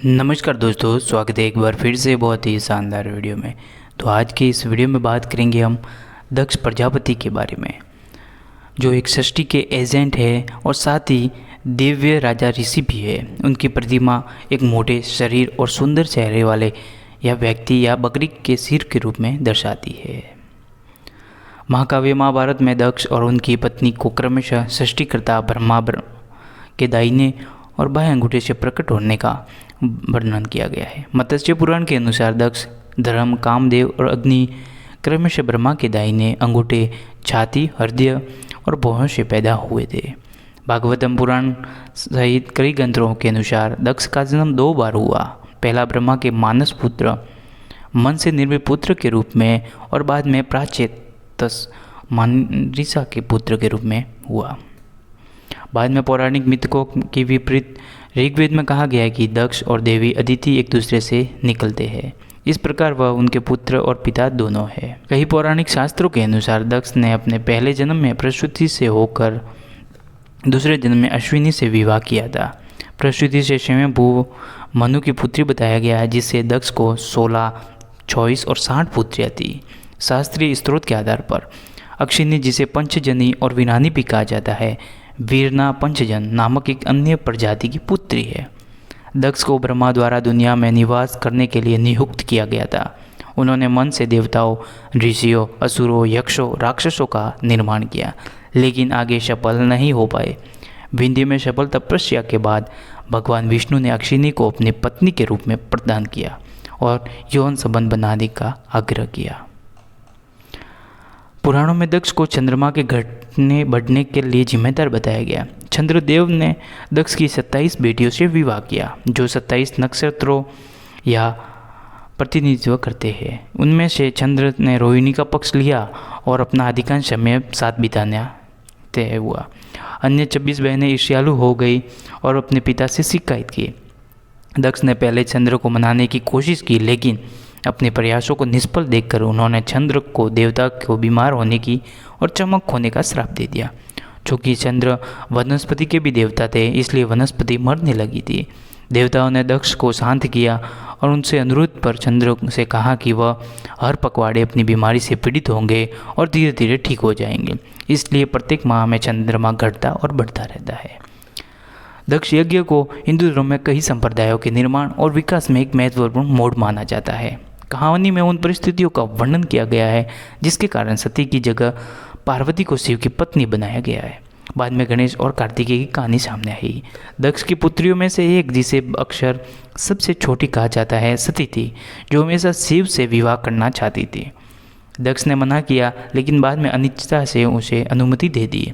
नमस्कार दोस्तों, स्वागत है एक बार फिर से बहुत ही शानदार वीडियो में। तो आज की इस वीडियो में बात करेंगे हम दक्ष प्रजापति के बारे में, जो एक सृष्टि के एजेंट है और साथ ही दिव्य राजा ऋषि भी है। उनकी प्रतिमा एक मोटे शरीर और सुंदर चेहरे वाले या व्यक्ति या बकरी के सिर के रूप में दर्शाती है। महाकाव्य महाभारत में दक्ष और उनकी पत्नी को क्रमशः सृष्टिकर्ता ब्रह्मा के दाहिने और बाएं अंगूठे से प्रकट होने का वर्णन किया गया है। मत्स्य पुराण के अनुसार दक्ष, धर्म, कामदेव और अग्नि क्रमशः ब्रह्मा के दाहिने अंगूठे, छाती, हृदय और भौहों से पैदा हुए थे। भागवतम पुराण सहित कई ग्रंथों के अनुसार दक्ष का जन्म 2 बार हुआ। पहला ब्रह्मा के मानस पुत्र, मन से निर्मित पुत्र के रूप में, और बाद में प्राचेतस मानरिषा के पुत्र के रूप में हुआ। बाद में पौराणिक मिथकों के विपरीत ऋग्वेद में कहा गया है कि दक्ष और देवी अदिति एक दूसरे से निकलते हैं। इस प्रकार वह उनके पुत्र और पिता दोनों है। कई पौराणिक शास्त्रों के अनुसार दक्ष ने अपने पहले जन्म में प्रसूति से होकर दूसरे जन्म में अश्विनी से विवाह किया था। प्रसूति से स्वयंभू मनु की पुत्री बताया गया है, जिससे दक्ष को 16, 24 और 60 पुत्रियाँ थी। शास्त्रीय स्रोत के आधार पर अश्विनी, जिसे पंचजनी और विनानी भी कहा जाता है, वीरना पंचजन नामक एक अन्य प्रजाति की पुत्री है। दक्ष को ब्रह्मा द्वारा दुनिया में निवास करने के लिए नियुक्त किया गया था। उन्होंने मन से देवताओं, ऋषियों, असुरों, यक्षों, राक्षसों का निर्माण किया, लेकिन आगे सफल नहीं हो पाए। विंध्य में सफल तपस्या के बाद भगवान विष्णु ने अश्विनी को अपनी पत्नी के रूप में प्रदान किया और यौन संबंध बनाने का आग्रह किया। पुराणों में दक्ष को चंद्रमा के घटने बढ़ने के लिए जिम्मेदार बताया गया। चंद्रदेव ने दक्ष की 27 बेटियों से विवाह किया, जो 27 नक्षत्रों या प्रतिनिधित्व करते हैं। उनमें से चंद्र ने रोहिणी का पक्ष लिया और अपना अधिकांश समय साथ बिताना तय हुआ। अन्य 26 बहनें ईर्ष्यालु हो गई और अपने पिता से शिकायत की। दक्ष ने पहले चंद्र को मनाने की कोशिश की, लेकिन अपने प्रयासों को निष्फल देखकर उन्होंने चंद्र को देवता को बीमार होने की और चमक खोने का श्राप दे दिया। चूँकि चंद्र वनस्पति के भी देवता थे, इसलिए वनस्पति मरने लगी थी। देवताओं ने दक्ष को शांत किया और उनसे अनुरोध पर चंद्र से कहा कि वह हर पखवाड़े अपनी बीमारी से पीड़ित होंगे और धीरे धीरे ठीक हो जाएंगे। इसलिए प्रत्येक माह में चंद्रमा घटता और बढ़ता रहता है। दक्ष यज्ञ को हिंदू धर्म में कई संप्रदायों के निर्माण और विकास में एक महत्वपूर्ण मोड़ माना जाता है। कहानी में उन परिस्थितियों का वर्णन किया गया है जिसके कारण सती की जगह पार्वती को शिव की पत्नी बनाया गया है। बाद में गणेश और कार्तिकेय की कहानी सामने आई। दक्ष की पुत्रियों में से एक, जिसे अक्सर सबसे छोटी कहा जाता है, सती थी, जो हमेशा शिव से विवाह करना चाहती थी। दक्ष ने मना किया, लेकिन बाद में अनिच्छा से उसे अनुमति दे दी।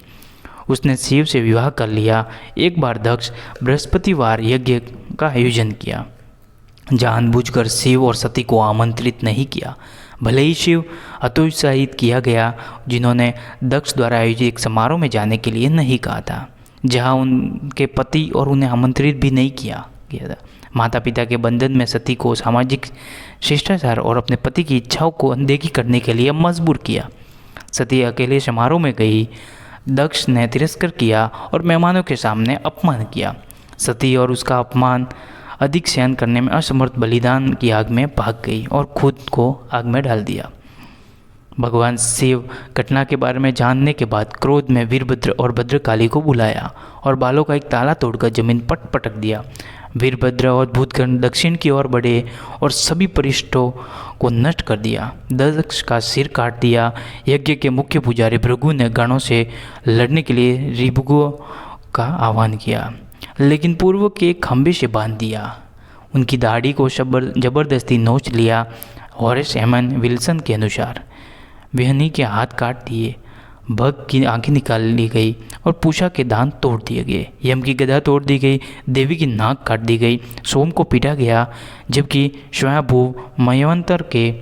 उसने शिव से विवाह कर लिया। एक बार दक्ष बृहस्पतिवार यज्ञ का आयोजन किया, जानबूझकर शिव और सती को आमंत्रित नहीं किया। भले ही शिव हतोत्साहित किया गया, जिन्होंने दक्ष द्वारा आयोजित एक समारोह में जाने के लिए नहीं कहा था, जहां उनके पति और उन्हें आमंत्रित भी नहीं किया गया था। माता पिता के बंधन में सती को सामाजिक शिष्टाचार और अपने पति की इच्छाओं को अनदेखी करने के लिए मजबूर किया। सती अकेले समारोह में गई। दक्ष ने तिरस्कार किया और मेहमानों के सामने अपमान किया। सती और उसका अपमान अधिक सहन करने में असमर्थ बलिदान की आग में भाग गई और खुद को आग में डाल दिया। भगवान शिव घटना के बारे में जानने के बाद क्रोध में वीरभद्र और भद्रकाली को बुलाया और बालों का एक ताला तोड़कर जमीन पर पटक दिया। वीरभद्र और भूतगण दक्षिण की ओर बढ़े और सभी परिष्ठों को नष्ट कर दिया। दक्ष का सिर काट दिया। यज्ञ के मुख्य पुजारी भृगु ने गणों से लड़ने के लिए ऋभुगु का आह्वान किया, लेकिन पूर्व के खंभे से बांध दिया। उनकी दाढ़ी को जबरदस्ती नोच लिया। हॉरेस हेमन विल्सन के अनुसार विहनी के हाथ काट दिए, भग की आंखें निकाल ली गई और पूषा के दांत तोड़ दिए गए। यम की गदा तोड़ दी गई। देवी की नाक काट दी गई। सोम को पीटा गया, जबकि स्वयंभू मन्वंतर के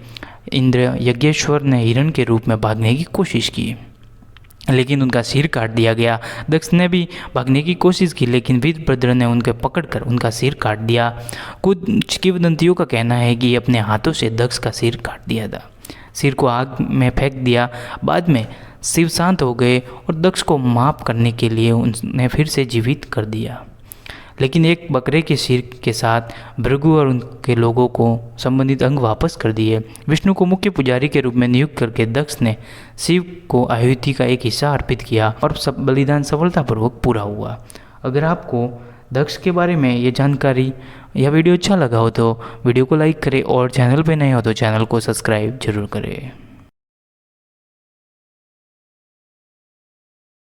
इंद्र यज्ञेश्वर ने हिरण के रूप में भागने की कोशिश की, लेकिन उनका सिर काट दिया गया। दक्ष ने भी भागने की कोशिश की, लेकिन वीरभद्र ने उनके पकड़कर उनका सिर काट दिया। कुछ किंवदंतियों का कहना है कि अपने हाथों से दक्ष का सिर काट दिया था, सिर को आग में फेंक दिया। बाद में शिव शांत हो गए और दक्ष को माफ करने के लिए उन्हें फिर से जीवित कर दिया। लेकिन एक बकरे के सिर के साथ भृगु और उनके लोगों को संबंधित अंग वापस कर दिए। विष्णु को मुख्य पुजारी के रूप में नियुक्त करके दक्ष ने शिव को आहुति का एक हिस्सा अर्पित किया और सब बलिदान सफलतापूर्वक पूरा हुआ। अगर आपको दक्ष के बारे में ये जानकारी या वीडियो अच्छा लगा हो तो वीडियो को लाइक करें और चैनल पे नए हो तो चैनल को सब्सक्राइब जरूर करें।